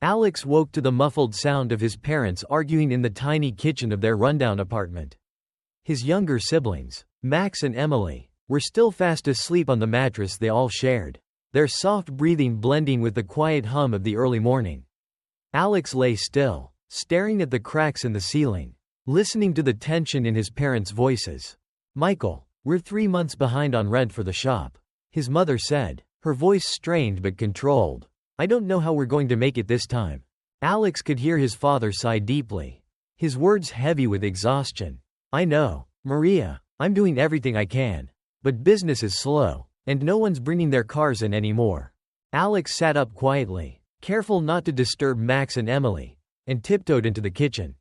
Alex woke to the muffled sound of his parents arguing in the tiny kitchen of their rundown apartment. His younger siblings, Max and Emily, were still fast asleep on the mattress they all shared, their soft breathing blending with the quiet hum of the early morning. Alex lay still, staring at the cracks in the ceiling, listening to the tension in his parents' voices. "Michael, we're 3 months behind on rent for the shop," his mother said, her voice strained but controlled. "I don't know how we're going to make it this time." Alex could hear his father sigh deeply, his words heavy with exhaustion. "I know, Maria, I'm doing everything I can. But business is slow, and no one's bringing their cars in anymore." Alex sat up quietly, careful not to disturb Max and Emily, and tiptoed into the kitchen.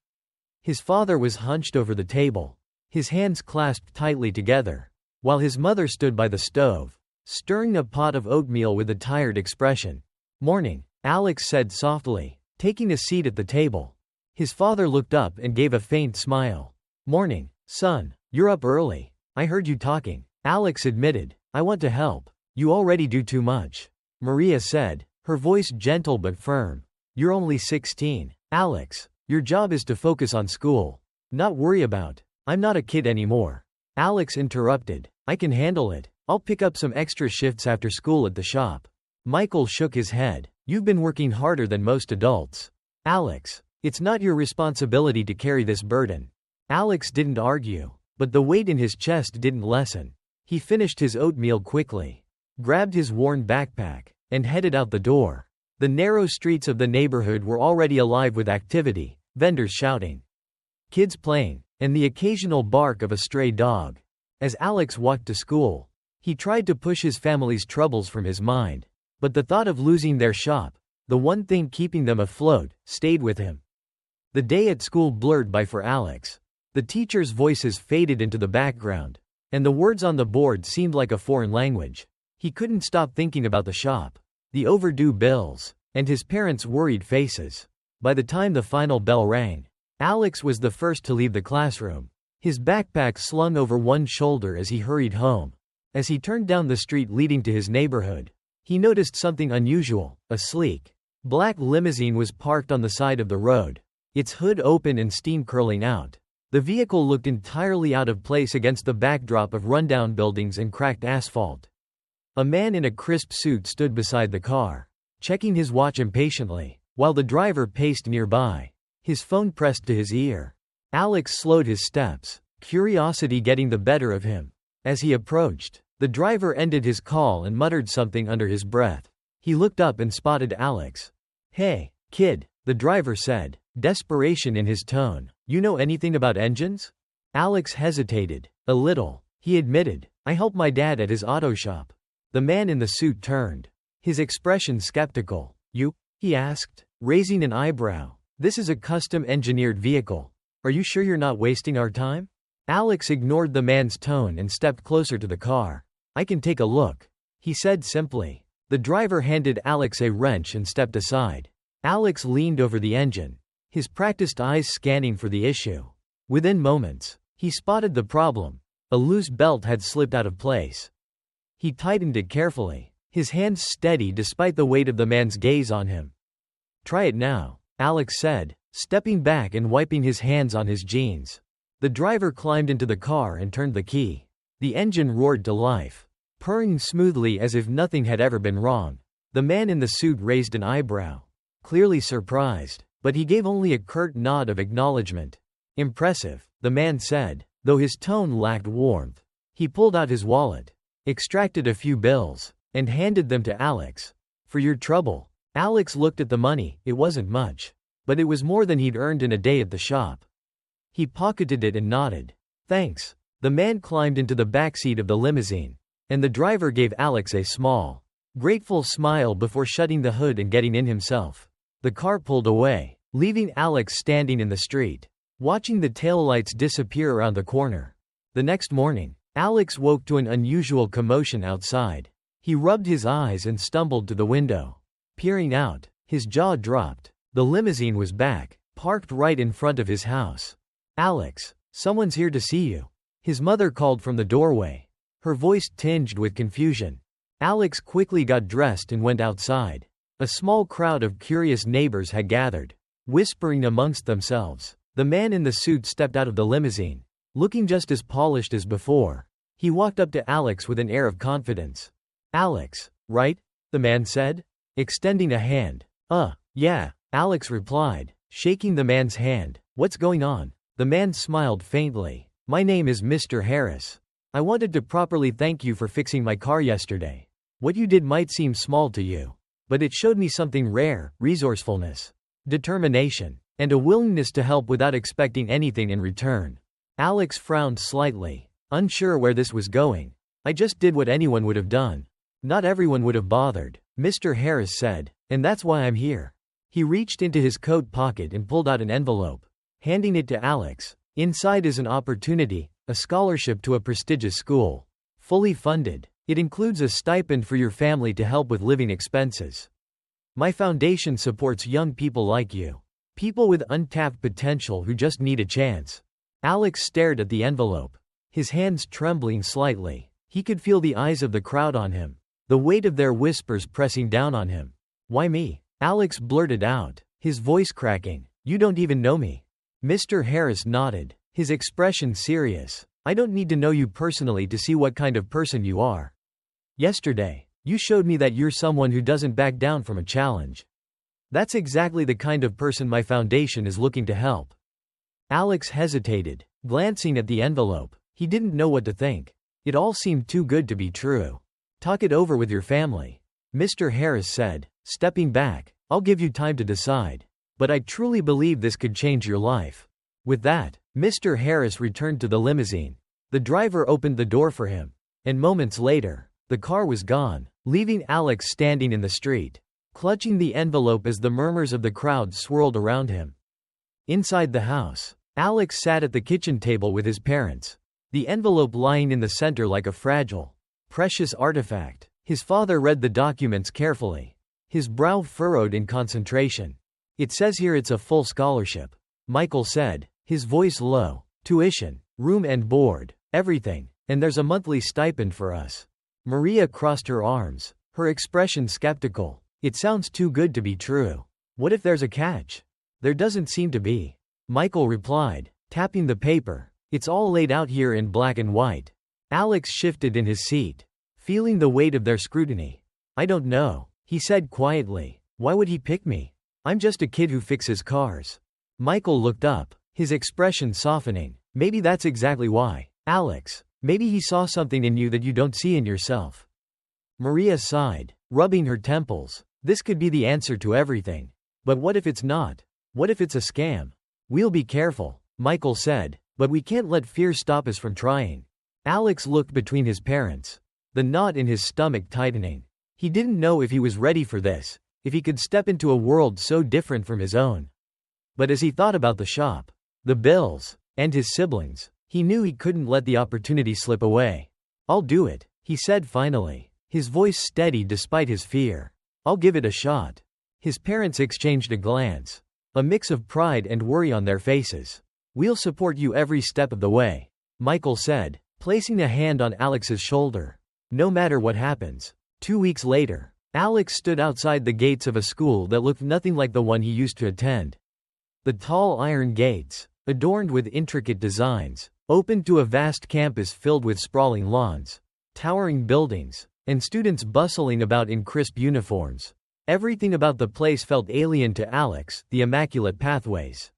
His father was hunched over the table, his hands clasped tightly together, while his mother stood by the stove, stirring a pot of oatmeal with a tired expression. "Morning," Alex said softly, taking a seat at the table. His father looked up and gave a faint smile. "Morning, son. You're up early. I heard you talking." Alex admitted, "I want to help. You already do too much," Maria said, her voice gentle but firm. "You're only 16, Alex. Your job is to focus on school, not worry about. I'm not a kid anymore." Alex interrupted, "I can handle it. I'll pick up some extra shifts after school at the shop." Michael shook his head. "You've been working harder than most adults, Alex. It's not your responsibility to carry this burden." Alex didn't argue, but the weight in his chest didn't lessen. He finished his oatmeal quickly, grabbed his worn backpack, and headed out the door. The narrow streets of the neighborhood were already alive with activity, vendors shouting, kids playing, and the occasional bark of a stray dog. As Alex walked to school, he tried to push his family's troubles from his mind, but the thought of losing their shop, the one thing keeping them afloat, stayed with him. The day at school blurred by for Alex. The teachers' voices faded into the background, and the words on the board seemed like a foreign language. He couldn't stop thinking about the shop, the overdue bills, and his parents' worried faces. By the time the final bell rang, Alex was the first to leave the classroom, his backpack slung over one shoulder as he hurried home. As he turned down the street leading to his neighborhood, he noticed something unusual. A sleek, black limousine was parked on the side of the road, its hood open and steam curling out. The vehicle looked entirely out of place against the backdrop of rundown buildings and cracked asphalt. A man in a crisp suit stood beside the car, checking his watch impatiently, while the driver paced nearby, his phone pressed to his ear. Alex slowed his steps, curiosity getting the better of him. As he approached, the driver ended his call and muttered something under his breath. He looked up and spotted Alex. "Hey, kid," the driver said, desperation in his tone. "You know anything about engines?" Alex hesitated. "A little," he admitted. "I help my dad at his auto shop." The man in the suit turned, his expression skeptical. "You?" he asked, raising an eyebrow. "This is a custom-engineered vehicle. Are you sure you're not wasting our time?" Alex ignored the man's tone and stepped closer to the car. "I can take a look," he said simply. The driver handed Alex a wrench and stepped aside. Alex leaned over the engine, his practiced eyes scanning for the issue. Within moments, he spotted the problem. A loose belt had slipped out of place. He tightened it carefully, his hands steady despite the weight of the man's gaze on him. "Try it now," Alex said, stepping back and wiping his hands on his jeans. The driver climbed into the car and turned the key. The engine roared to life, purring smoothly as if nothing had ever been wrong. The man in the suit raised an eyebrow, clearly surprised, but he gave only a curt nod of acknowledgement. "Impressive," the man said, though his tone lacked warmth. He pulled out his wallet, extracted a few bills, and handed them to Alex. "For your trouble." Alex looked at the money. It wasn't much, but it was more than he'd earned in a day at the shop. He pocketed it and nodded. "Thanks." The man climbed into the backseat of the limousine, and the driver gave Alex a small, grateful smile before shutting the hood and getting in himself. The car pulled away, leaving Alex standing in the street, watching the taillights disappear around the corner. The next morning, Alex woke to an unusual commotion outside. He rubbed his eyes and stumbled to the window. Peering out, his jaw dropped. The limousine was back, parked right in front of his house. "Alex, someone's here to see you," his mother called from the doorway, her voice tinged with confusion. Alex quickly got dressed and went outside. A small crowd of curious neighbors had gathered, whispering amongst themselves. The man in the suit stepped out of the limousine, looking just as polished as before. He walked up to Alex with an air of confidence. "Alex, right?" the man said, extending a hand. Yeah," Alex replied, shaking the man's hand. "What's going on?" The man smiled faintly. "My name is Mr. Harris. I wanted to properly thank you for fixing my car yesterday. What you did might seem small to you, but it showed me something rare: resourcefulness, determination, and a willingness to help without expecting anything in return." Alex frowned slightly, unsure where this was going. "I just did what anyone would have done. Not everyone would have bothered," Mr. Harris said, "and that's why I'm here." He reached into his coat pocket and pulled out an envelope, handing it to Alex. Inside is an opportunity, a scholarship to a prestigious school, fully funded. It includes a stipend for your family to help with living expenses. My foundation supports young people like you, people with untapped potential who just need a chance. Alex stared at the envelope, his hands trembling slightly. He could feel the eyes of the crowd on him, the weight of their whispers pressing down on him. "Why me?" Alex blurted out, his voice cracking. "You don't even know me." Mr. Harris nodded, his expression serious. "I don't need to know you personally to see what kind of person you are. Yesterday, you showed me that you're someone who doesn't back down from a challenge. That's exactly the kind of person my foundation is looking to help." Alex hesitated, glancing at the envelope. He didn't know what to think. It all seemed too good to be true. "Talk it over with your family," Mr. Harris said, stepping back. "I'll give you time to decide. But I truly believe this could change your life." With that, Mr. Harris returned to the limousine. The driver opened the door for him, and moments later, the car was gone, leaving Alex standing in the street, clutching the envelope as the murmurs of the crowd swirled around him. Inside the house, Alex sat at the kitchen table with his parents, the envelope lying in the center like a fragile, precious artifact. His father read the documents carefully, his brow furrowed in concentration. "It says here it's a full scholarship," Michael said, his voice low. "Tuition, room and board, everything, and there's a monthly stipend for us." Maria crossed her arms, her expression skeptical. "It sounds too good to be true. What if there's a catch?" "There doesn't seem to be," Michael replied, tapping the paper. "It's all laid out here in black and white." Alex shifted in his seat, feeling the weight of their scrutiny. "I don't know," he said quietly. "Why would he pick me? I'm just a kid who fixes cars." Michael looked up, his expression softening. "Maybe that's exactly why, Alex. Maybe he saw something in you that you don't see in yourself." Maria sighed, rubbing her temples. This could be the answer to everything. But what if it's not? What if it's a scam? "We'll be careful," Michael said, "but we can't let fear stop us from trying." Alex looked between his parents, the knot in his stomach tightening. He didn't know if he was ready for this, if he could step into a world so different from his own. But as he thought about the shop, the bills, and his siblings, he knew he couldn't let the opportunity slip away. "I'll do it," he said finally, his voice steady despite his fear. "I'll give it a shot." His parents exchanged a glance, a mix of pride and worry on their faces. "We'll support you every step of the way," Michael said, placing a hand on Alex's shoulder. "No matter what happens." 2 weeks later, Alex stood outside the gates of a school that looked nothing like the one he used to attend. The tall iron gates, adorned with intricate designs, opened to a vast campus filled with sprawling lawns, towering buildings, and students bustling about in crisp uniforms. Everything about the place felt alien to Alex, the immaculate pathways,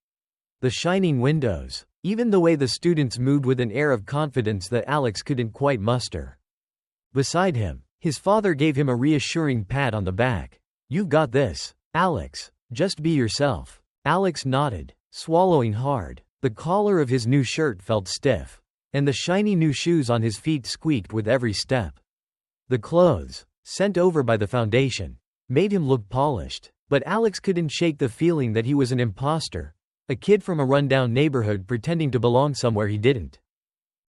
the shining windows, even the way the students moved with an air of confidence that Alex couldn't quite muster. Beside him, his father gave him a reassuring pat on the back. "You've got this, Alex. Just be yourself." Alex nodded, swallowing hard. The collar of his new shirt felt stiff, and the shiny new shoes on his feet squeaked with every step. The clothes, sent over by the foundation, made him look polished, but Alex couldn't shake the feeling that he was an imposter, a kid from a rundown neighborhood pretending to belong somewhere he didn't.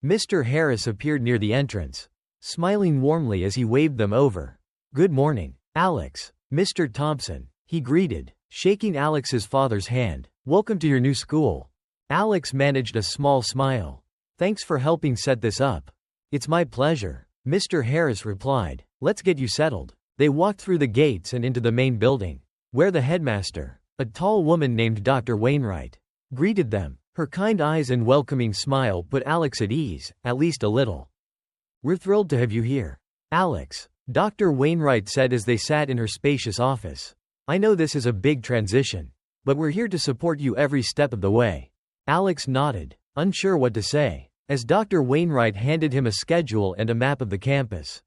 Mr. Harris appeared near the entrance, smiling warmly as he waved them over. "Good morning, Alex, Mr. Thompson," he greeted, shaking Alex's father's hand. "Welcome to your new school." Alex managed a small smile. "Thanks for helping set this up." "It's my pleasure," Mr. Harris replied. "Let's get you settled." They walked through the gates and into the main building, where the headmaster, a tall woman named Dr. Wainwright, greeted them. Her kind eyes and welcoming smile put Alex at ease, at least a little. "We're thrilled to have you here, Alex," Dr. Wainwright said as they sat in her spacious office. "I know this is a big transition, but we're here to support you every step of the way." Alex nodded, unsure what to say, as Dr. Wainwright handed him a schedule and a map of the campus.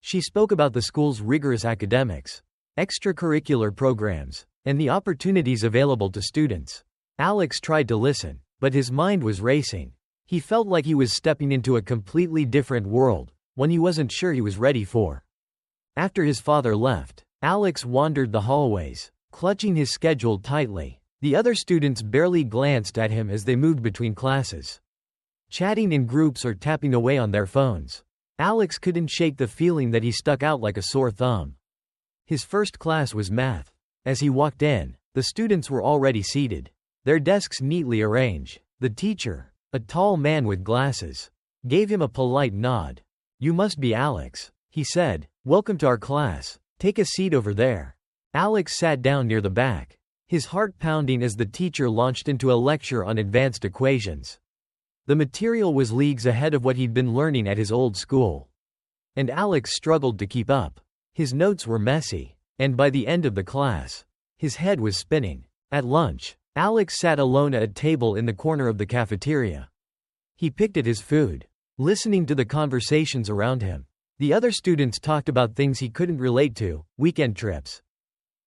She spoke about the school's rigorous academics, extracurricular programs, and the opportunities available to students. Alex tried to listen, but his mind was racing. He felt like he was stepping into a completely different world, one he wasn't sure he was ready for. After his father left, Alex wandered the hallways, clutching his schedule tightly. The other students barely glanced at him as they moved between classes, chatting in groups or tapping away on their phones. Alex couldn't shake the feeling that he stuck out like a sore thumb. His first class was math. As he walked in, the students were already seated, their desks neatly arranged. The teacher, a tall man with glasses, gave him a polite nod. "You must be Alex," he said. "Welcome to our class. Take a seat over there." Alex sat down near the back, his heart pounding as the teacher launched into a lecture on advanced equations. The material was leagues ahead of what he'd been learning at his old school, and Alex struggled to keep up. His notes were messy, and by the end of the class, his head was spinning. At lunch, Alex sat alone at a table in the corner of the cafeteria. He picked at his food, listening to the conversations around him. The other students talked about things he couldn't relate to: weekend trips,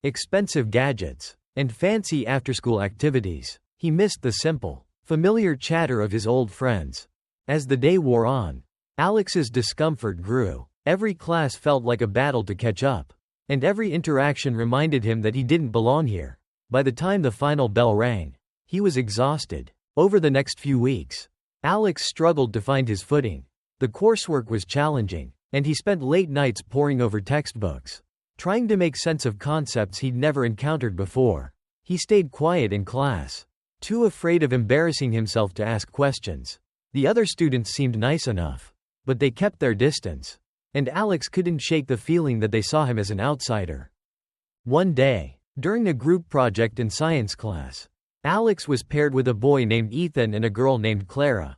expensive gadgets, and fancy after-school activities. He missed the simple, familiar chatter of his old friends. As the day wore on, Alex's discomfort grew. Every class felt like a battle to catch up, and every interaction reminded him that he didn't belong here. By the time the final bell rang, he was exhausted. Over the next few weeks, Alex struggled to find his footing. The coursework was challenging, and he spent late nights poring over textbooks, trying to make sense of concepts he'd never encountered before. He stayed quiet in class, too afraid of embarrassing himself to ask questions. The other students seemed nice enough, but they kept their distance, and Alex couldn't shake the feeling that they saw him as an outsider. One day, during a group project in science class, Alex was paired with a boy named Ethan and a girl named Clara.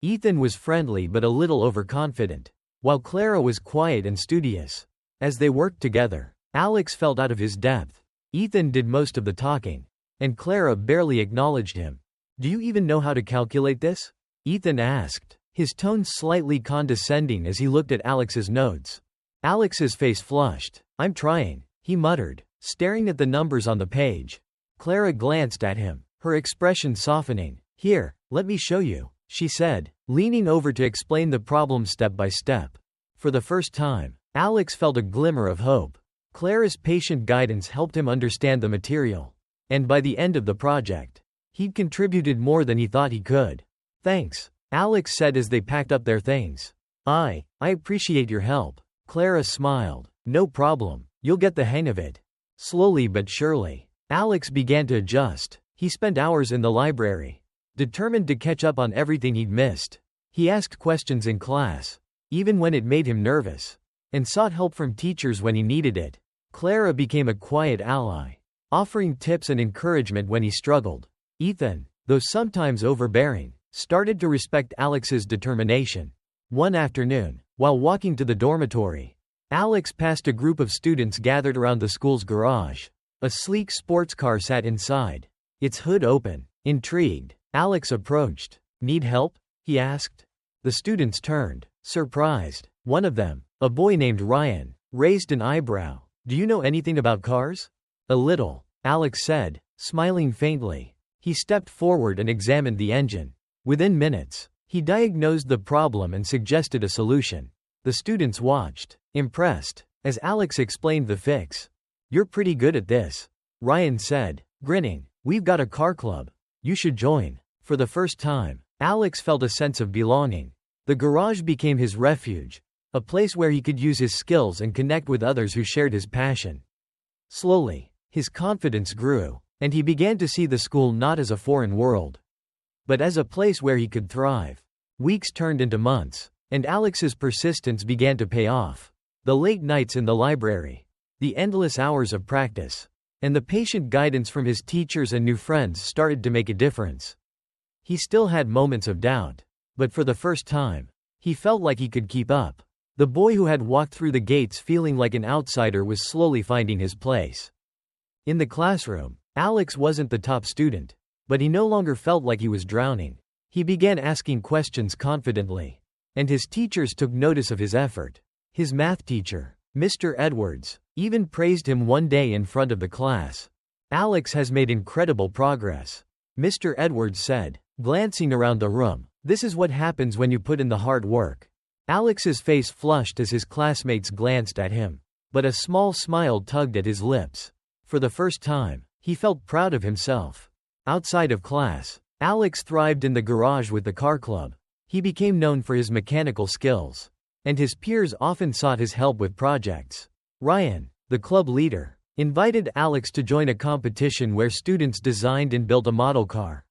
Ethan was friendly but a little overconfident, while Clara was quiet and studious. As they worked together, Alex felt out of his depth. Ethan did most of the talking, and Clara barely acknowledged him. "Do you even know how to calculate this?" Ethan asked, his tone slightly condescending as he looked at Alex's notes. Alex's face flushed. "I'm trying," he muttered, staring at the numbers on the page. Clara glanced at him, her expression softening. "Here, let me show you," she said, leaning over to explain the problem step by step. For the first time, Alex felt a glimmer of hope. Clara's patient guidance helped him understand the material, and by the end of the project, he'd contributed more than he thought he could. "Thanks," Alex said as they packed up their things. I appreciate your help." Clara smiled. "No problem, you'll get the hang of it." Slowly but surely, Alex began to adjust. He spent hours in the library, determined to catch up on everything he'd missed. He asked questions in class, even when it made him nervous, and sought help from teachers when he needed it. Clara became a quiet ally, offering tips and encouragement when he struggled. Ethan, though sometimes overbearing, started to respect Alex's determination. One afternoon, while walking to the dormitory, Alex passed a group of students gathered around the school's garage. A sleek sports car sat inside, its hood open. Intrigued, Alex approached. "Need help?" he asked. The students turned, surprised. One of them, a boy named Ryan, raised an eyebrow. "Do you know anything about cars?" "A little," Alex said, smiling faintly. He stepped forward and examined the engine. Within minutes, he diagnosed the problem and suggested a solution. The students watched, impressed, as Alex explained the fix. "You're pretty good at this," Ryan said, grinning. "We've got a car club. You should join." For the first time, Alex felt a sense of belonging. The garage became his refuge, a place where he could use his skills and connect with others who shared his passion. Slowly, his confidence grew, and he began to see the school not as a foreign world, but as a place where he could thrive. Weeks turned into months, and Alex's persistence began to pay off. The late nights in the library, the endless hours of practice, and the patient guidance from his teachers and new friends started to make a difference. He still had moments of doubt, but for the first time, he felt like he could keep up. The boy who had walked through the gates feeling like an outsider was slowly finding his place. In the classroom, Alex wasn't the top student, but he no longer felt like he was drowning. He began asking questions confidently, and his teachers took notice of his effort. His math teacher, Mr. Edwards, even praised him one day in front of the class. "Alex has made incredible progress," Mr. Edwards said, glancing around the room. "This is what happens when you put in the hard work." Alex's face flushed as his classmates glanced at him, but a small smile tugged at his lips. For the first time, he felt proud of himself. Outside of class, Alex thrived in the garage with the car club. He became known for his mechanical skills, and his peers often sought his help with projects. Ryan, the club leader, invited Alex to join a competition where students designed and built a model car.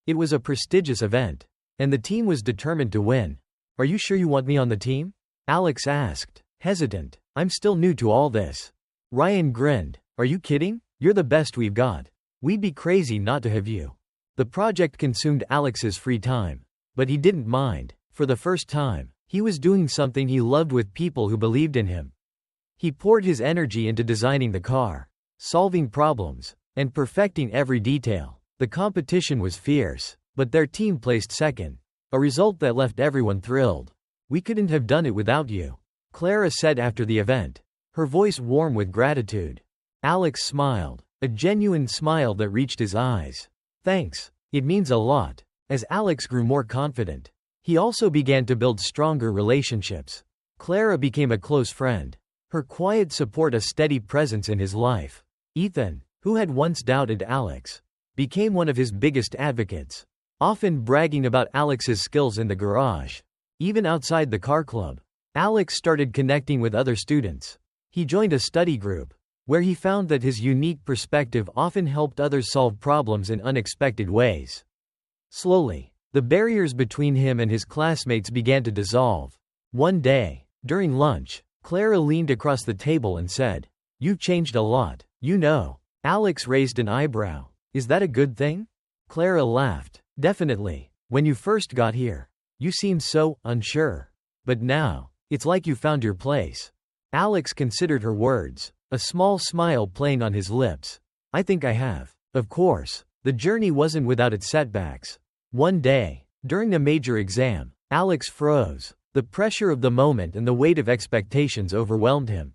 It was a prestigious event, and the team was determined to win. "Are you sure you want me on the team?" Alex asked, hesitant. "I'm still new to all this." Ryan grinned. "Are you kidding? You're the best we've got. We'd be crazy not to have you." The project consumed Alex's free time, but he didn't mind. For the first time, he was doing something he loved with people who believed in him. He poured his energy into designing the car, solving problems, and perfecting every detail. The competition was fierce, but their team placed second, a result that left everyone thrilled. "We couldn't have done it without you," Clara said after the event, her voice warm with gratitude. Alex smiled, a genuine smile that reached his eyes. "Thanks. It means a lot." As Alex grew more confident, he also began to build stronger relationships. Clara became a close friend, her quiet support a steady presence in his life. Ethan, who had once doubted Alex, became one of his biggest advocates, often bragging about Alex's skills in the garage. Even outside the car club, Alex started connecting with other students. He joined a study group, where he found that his unique perspective often helped others solve problems in unexpected ways. Slowly, the barriers between him and his classmates began to dissolve. One day, during lunch, Clara leaned across the table and said, "You've changed a lot, you know." Alex raised an eyebrow. "Is that a good thing?" Clara laughed. "Definitely. When you first got here, you seemed so unsure. But now, it's like you found your place." Alex considered her words, a small smile playing on his lips. "I think I have." Of course, the journey wasn't without its setbacks. One day, during a major exam, Alex froze. The pressure of the moment and the weight of expectations overwhelmed him,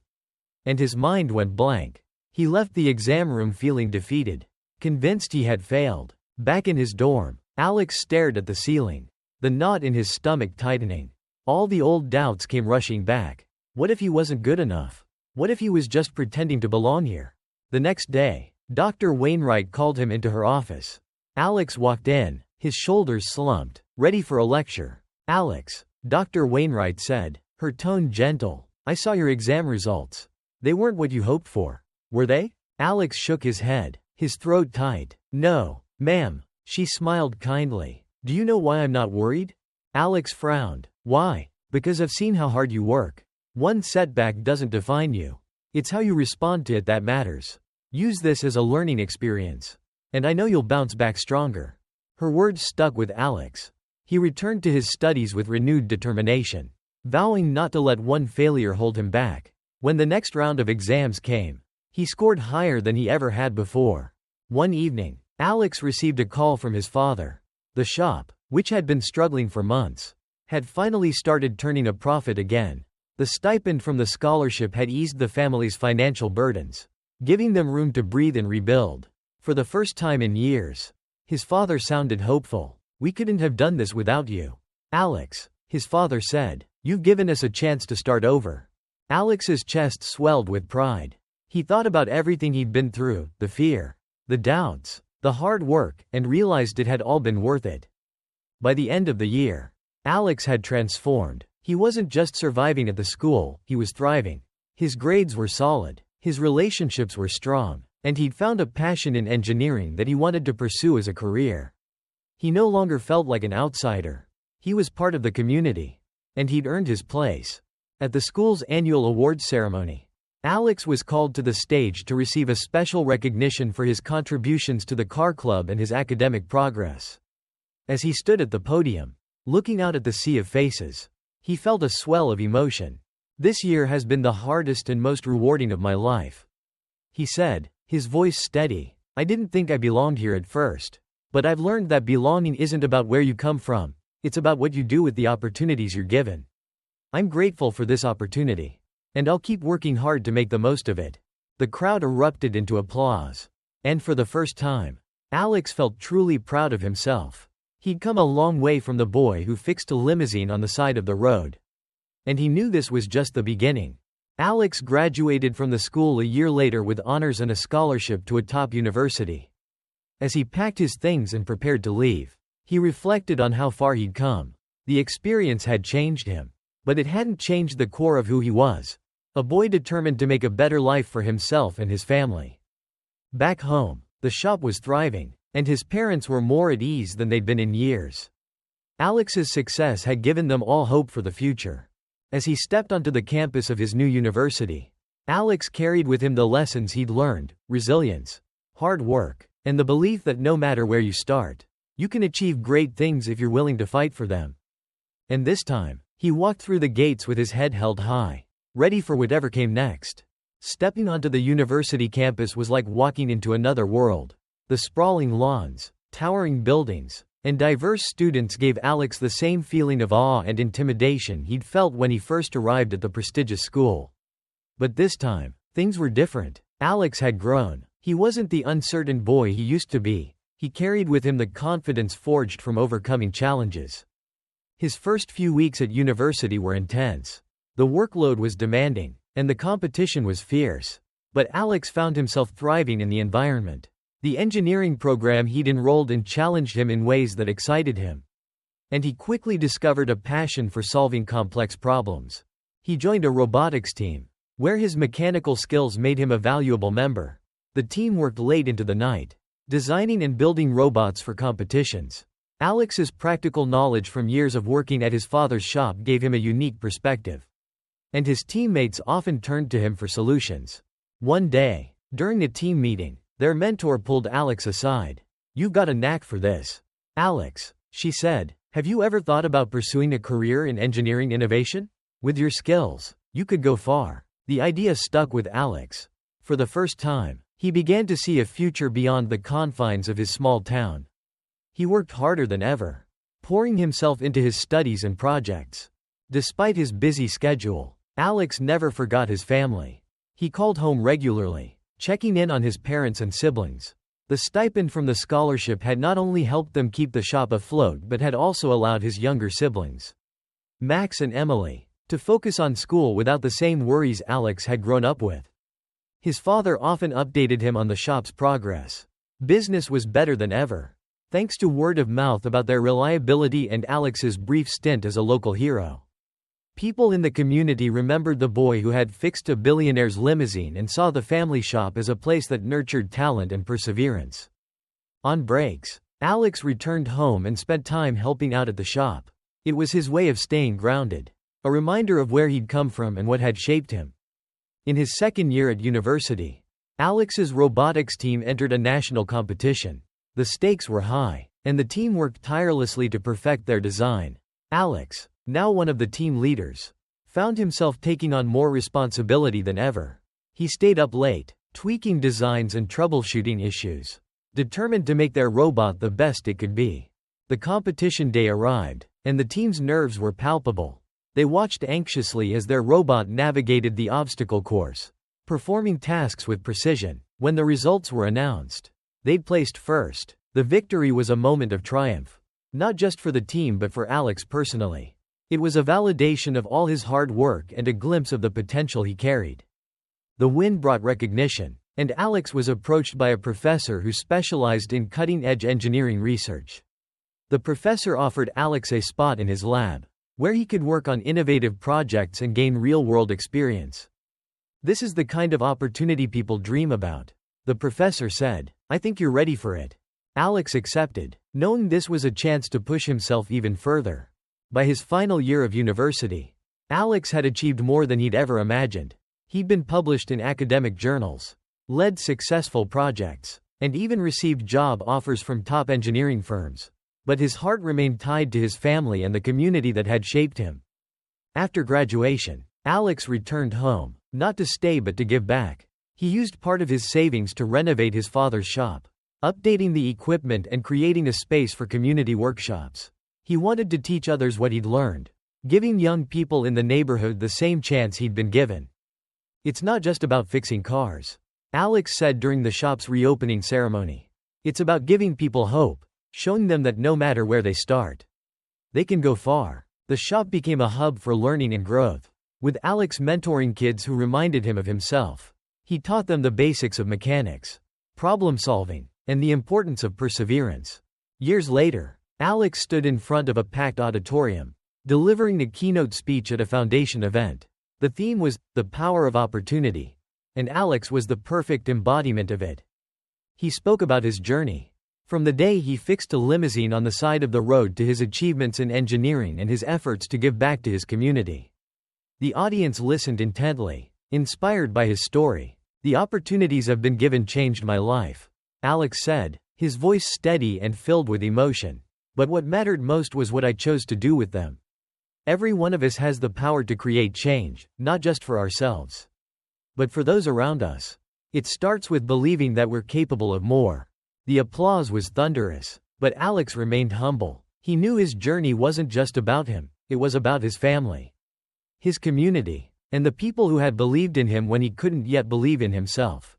and his mind went blank. He left the exam room feeling defeated, convinced he had failed. Back in his dorm, Alex stared at the ceiling, the knot in his stomach tightening. All the old doubts came rushing back. What if he wasn't good enough? What if he was just pretending to belong here? The next day, Dr. Wainwright called him into her office. Alex walked in, his shoulders slumped, ready for a lecture. "Alex," Dr. Wainwright said, her tone gentle, "I saw your exam results. They weren't what you hoped for, were they?" Alex shook his head, his throat tight. "No, ma'am." She smiled kindly. "Do you know why I'm not worried?" Alex frowned. "Why?" "Because I've seen how hard you work. One setback doesn't define you. It's how you respond to it that matters. Use this as a learning experience, and I know you'll bounce back stronger." Her words stuck with Alex. He returned to his studies with renewed determination, vowing not to let one failure hold him back. When the next round of exams came, he scored higher than he ever had before. One evening, Alex received a call from his father. The shop, which had been struggling for months, had finally started turning a profit again. The stipend from the scholarship had eased the family's financial burdens, giving them room to breathe and rebuild. For the first time in years, his father sounded hopeful. "We couldn't have done this without you, Alex," his father said. "You've given us a chance to start over." Alex's chest swelled with pride. He thought about everything he'd been through, the fear, the doubts, the hard work, and realized it had all been worth it. By the end of the year, Alex had transformed. He wasn't just surviving at the school, he was thriving. His grades were solid, his relationships were strong, and he'd found a passion in engineering that he wanted to pursue as a career. He no longer felt like an outsider. He was part of the community, and he'd earned his place. At the school's annual awards ceremony, Alex was called to the stage to receive a special recognition for his contributions to the car club and his academic progress. As he stood at the podium, looking out at the sea of faces, he felt a swell of emotion. "This year has been the hardest and most rewarding of my life," he said, his voice steady. "I didn't think I belonged here at first. But I've learned that belonging isn't about where you come from, it's about what you do with the opportunities you're given. I'm grateful for this opportunity. And I'll keep working hard to make the most of it." The crowd erupted into applause. And for the first time, Alex felt truly proud of himself. He'd come a long way from the boy who fixed a limousine on the side of the road. And he knew this was just the beginning. Alex graduated from the school a year later with honors and a scholarship to a top university. As he packed his things and prepared to leave, he reflected on how far he'd come. The experience had changed him. But it hadn't changed the core of who he was. A boy determined to make a better life for himself and his family. Back home, the shop was thriving, and his parents were more at ease than they'd been in years. Alex's success had given them all hope for the future. As he stepped onto the campus of his new university, Alex carried with him the lessons he'd learned: resilience, hard work, and the belief that no matter where you start, you can achieve great things if you're willing to fight for them. And this time, he walked through the gates with his head held high, ready for whatever came next. Stepping onto the university campus was like walking into another world. The sprawling lawns, towering buildings, and diverse students gave Alex the same feeling of awe and intimidation he'd felt when he first arrived at the prestigious school. But this time, things were different. Alex had grown. He wasn't the uncertain boy he used to be. He carried with him the confidence forged from overcoming challenges. His first few weeks at university were intense. The workload was demanding, and the competition was fierce. But Alex found himself thriving in the environment. The engineering program he'd enrolled in challenged him in ways that excited him. And he quickly discovered a passion for solving complex problems. He joined a robotics team, where his mechanical skills made him a valuable member. The team worked late into the night, designing and building robots for competitions. Alex's practical knowledge from years of working at his father's shop gave him a unique perspective. And his teammates often turned to him for solutions. One day, during a team meeting, their mentor pulled Alex aside. "You've got a knack for this, Alex," she said. "Have you ever thought about pursuing a career in engineering innovation? With your skills, you could go far." The idea stuck with Alex. For the first time, he began to see a future beyond the confines of his small town. He worked harder than ever, pouring himself into his studies and projects. Despite his busy schedule, Alex never forgot his family. He called home regularly, checking in on his parents and siblings. The stipend from the scholarship had not only helped them keep the shop afloat but had also allowed his younger siblings, Max and Emily, to focus on school without the same worries Alex had grown up with. His father often updated him on the shop's progress. Business was better than ever, thanks to word of mouth about their reliability and Alex's brief stint as a local hero. People in the community remembered the boy who had fixed a billionaire's limousine and saw the family shop as a place that nurtured talent and perseverance. On breaks, Alex returned home and spent time helping out at the shop. It was his way of staying grounded, a reminder of where he'd come from and what had shaped him. In his second year at university, Alex's robotics team entered a national competition. The stakes were high, and the team worked tirelessly to perfect their design. Alex, now one of the team leaders, found himself taking on more responsibility than ever. He stayed up late, tweaking designs and troubleshooting issues, determined to make their robot the best it could be. The competition day arrived, and the team's nerves were palpable. They watched anxiously as their robot navigated the obstacle course, performing tasks with precision. When the results were announced, they'd placed first. The victory was a moment of triumph, not just for the team but for Alex personally. It was a validation of all his hard work and a glimpse of the potential he carried. The win brought recognition, and Alex was approached by a professor who specialized in cutting-edge engineering research. The professor offered Alex a spot in his lab, where he could work on innovative projects and gain real-world experience. "This is the kind of opportunity people dream about," the professor said. "I think you're ready for it." Alex accepted, knowing this was a chance to push himself even further. By his final year of university, Alex had achieved more than he'd ever imagined. He'd been published in academic journals, led successful projects, and even received job offers from top engineering firms. But his heart remained tied to his family and the community that had shaped him. After graduation, Alex returned home, not to stay but to give back. He used part of his savings to renovate his father's shop, updating the equipment and creating a space for community workshops. He wanted to teach others what he'd learned, giving young people in the neighborhood the same chance he'd been given. "It's not just about fixing cars," Alex said during the shop's reopening ceremony. "It's about giving people hope, showing them that no matter where they start, they can go far." The shop became a hub for learning and growth, with Alex mentoring kids who reminded him of himself. He taught them the basics of mechanics, problem solving, and the importance of perseverance. Years later, Alex stood in front of a packed auditorium, delivering a keynote speech at a foundation event. The theme was, "The Power of Opportunity," and Alex was the perfect embodiment of it. He spoke about his journey, from the day he fixed a limousine on the side of the road to his achievements in engineering and his efforts to give back to his community. The audience listened intently, inspired by his story. "The opportunities I've been given changed my life," Alex said, his voice steady and filled with emotion. "But what mattered most was what I chose to do with them." Every one of us has the power to create change, not just for ourselves, but for those around us. It starts with believing that we're capable of more. The applause was thunderous, but Alex remained humble. He knew his journey wasn't just about him, it was about his family, his community, and the people who had believed in him when he couldn't yet believe in himself.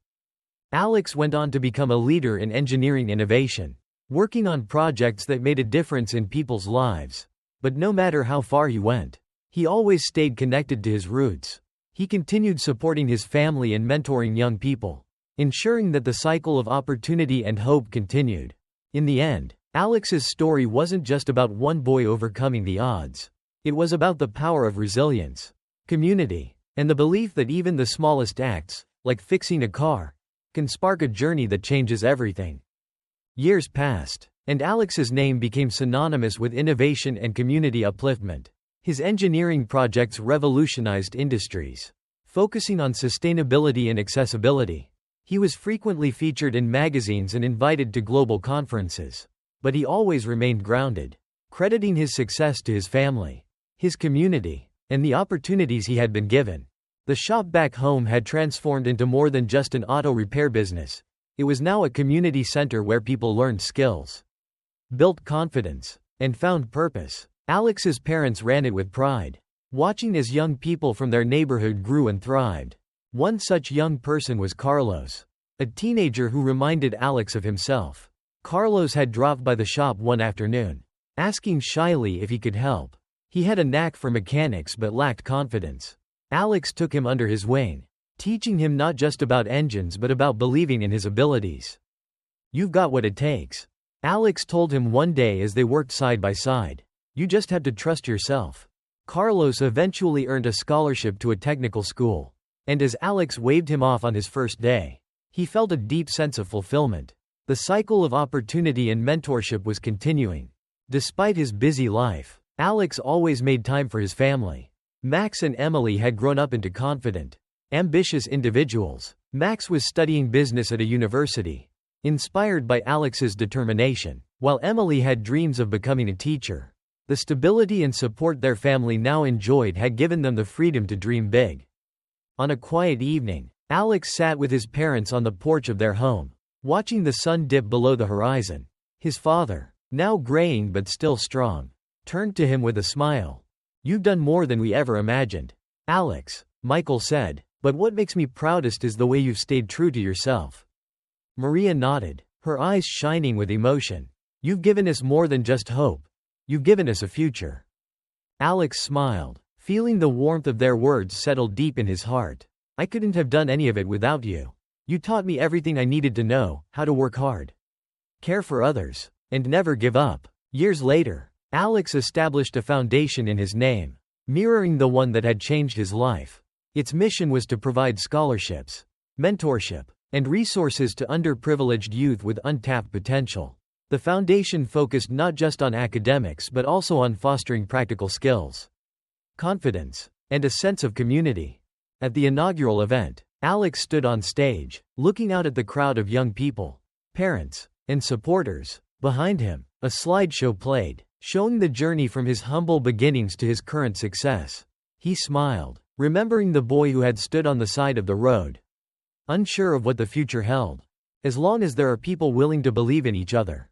Alex went on to become a leader in engineering innovation, working on projects that made a difference in people's lives. But no matter how far he went, he always stayed connected to his roots. He continued supporting his family and mentoring young people, ensuring that the cycle of opportunity and hope continued. In the end, Alex's story wasn't just about one boy overcoming the odds. It was about the power of resilience, community, and the belief that even the smallest acts, like fixing a car, can spark a journey that changes everything. Years passed, and Alex's name became synonymous with innovation and community upliftment. His engineering projects revolutionized industries, focusing on sustainability and accessibility. He was frequently featured in magazines and invited to global conferences. But he always remained grounded, crediting his success to his family, his community, and the opportunities he had been given. The shop back home had transformed into more than just an auto repair business. It was now a community center where people learned skills, built confidence, and found purpose. Alex's parents ran it with pride, watching as young people from their neighborhood grew and thrived. One such young person was Carlos, a teenager who reminded Alex of himself. Carlos had dropped by the shop one afternoon, asking shyly if he could help. He had a knack for mechanics but lacked confidence. Alex took him under his wing, teaching him not just about engines but about believing in his abilities. "You've got what it takes," Alex told him one day as they worked side by side. "You just have to trust yourself." Carlos eventually earned a scholarship to a technical school, and as Alex waved him off on his first day, he felt a deep sense of fulfillment. The cycle of opportunity and mentorship was continuing. Despite his busy life, Alex always made time for his family. Max and Emily had grown up into confident, ambitious individuals. Max was studying business at a university, inspired by Alex's determination, while Emily had dreams of becoming a teacher. The stability and support their family now enjoyed had given them the freedom to dream big. On a quiet evening, Alex sat with his parents on the porch of their home, watching the sun dip below the horizon. His father, now graying but still strong, turned to him with a smile. "You've done more than we ever imagined, Alex," Michael said, "but what makes me proudest is the way you've stayed true to yourself." Maria nodded, her eyes shining with emotion. "You've given us more than just hope. You've given us a future." Alex smiled, feeling the warmth of their words settle deep in his heart. "I couldn't have done any of it without you. You taught me everything I needed to know, how to work hard, care for others, and never give up." Years later, Alex established a foundation in his name, mirroring the one that had changed his life. Its mission was to provide scholarships, mentorship, and resources to underprivileged youth with untapped potential. The foundation focused not just on academics but also on fostering practical skills, confidence, and a sense of community. At the inaugural event, Alex stood on stage, looking out at the crowd of young people, parents, and supporters. Behind him, a slideshow played, showing the journey from his humble beginnings to his current success. He smiled, remembering the boy who had stood on the side of the road, unsure of what the future held. As long as there are people willing to believe in each other,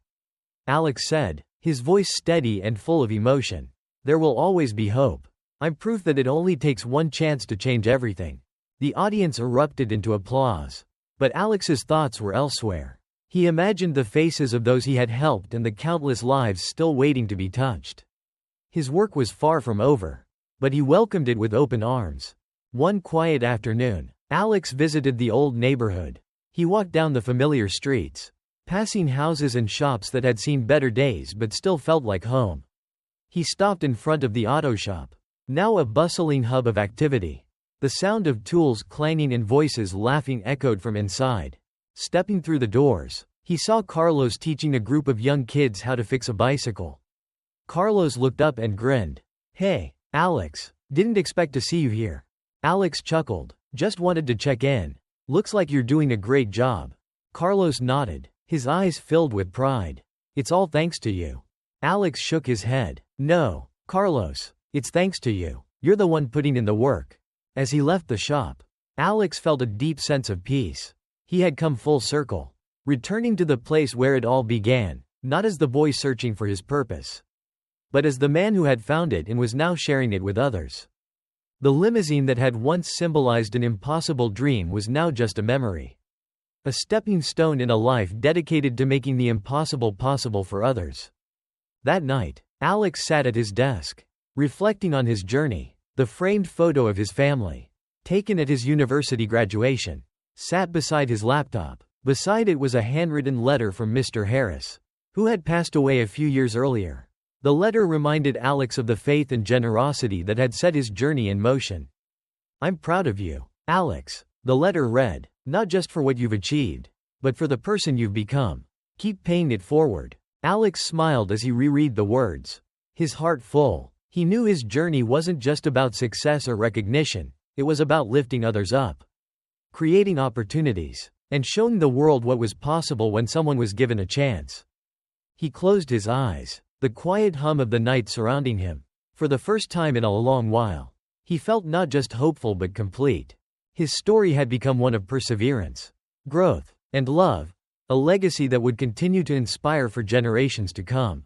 Alex said, his voice steady and full of emotion, there will always be hope. I'm proof that it only takes one chance to change everything. The audience erupted into applause. But Alex's thoughts were elsewhere. He imagined the faces of those he had helped and the countless lives still waiting to be touched. His work was far from over, but he welcomed it with open arms. One quiet afternoon, Alex visited the old neighborhood. He walked down the familiar streets, passing houses and shops that had seen better days but still felt like home. He stopped in front of the auto shop, now a bustling hub of activity. The sound of tools clanging and voices laughing echoed from inside. Stepping through the doors, he saw Carlos teaching a group of young kids how to fix a bicycle. Carlos looked up and grinned. Hey, Alex, didn't expect to see you here. Alex chuckled. Just wanted to check in. Looks like you're doing a great job. Carlos nodded, his eyes filled with pride. It's all thanks to you. Alex shook his head. No, Carlos, it's thanks to you. You're the one putting in the work. As he left the shop, Alex felt a deep sense of peace. He had come full circle, returning to the place where it all began, not as the boy searching for his purpose, but as the man who had found it and was now sharing it with others. The limousine that had once symbolized an impossible dream was now just a memory. A stepping stone in a life dedicated to making the impossible possible for others. That night, Alex sat at his desk, reflecting on his journey. The framed photo of his family, taken at his university graduation, sat beside his laptop. Beside it was a handwritten letter from Mr. Harris, who had passed away a few years earlier. The letter reminded Alex of the faith and generosity that had set his journey in motion. I'm proud of you, Alex, the letter read, not just for what you've achieved, but for the person you've become. Keep paying it forward. Alex smiled as he reread the words, his heart full. He knew his journey wasn't just about success or recognition, it was about lifting others up, creating opportunities, and showing the world what was possible when someone was given a chance. He closed his eyes, the quiet hum of the night surrounding him. For the first time in a long while, he felt not just hopeful but complete. His story had become one of perseverance, growth, and love, a legacy that would continue to inspire for generations to come.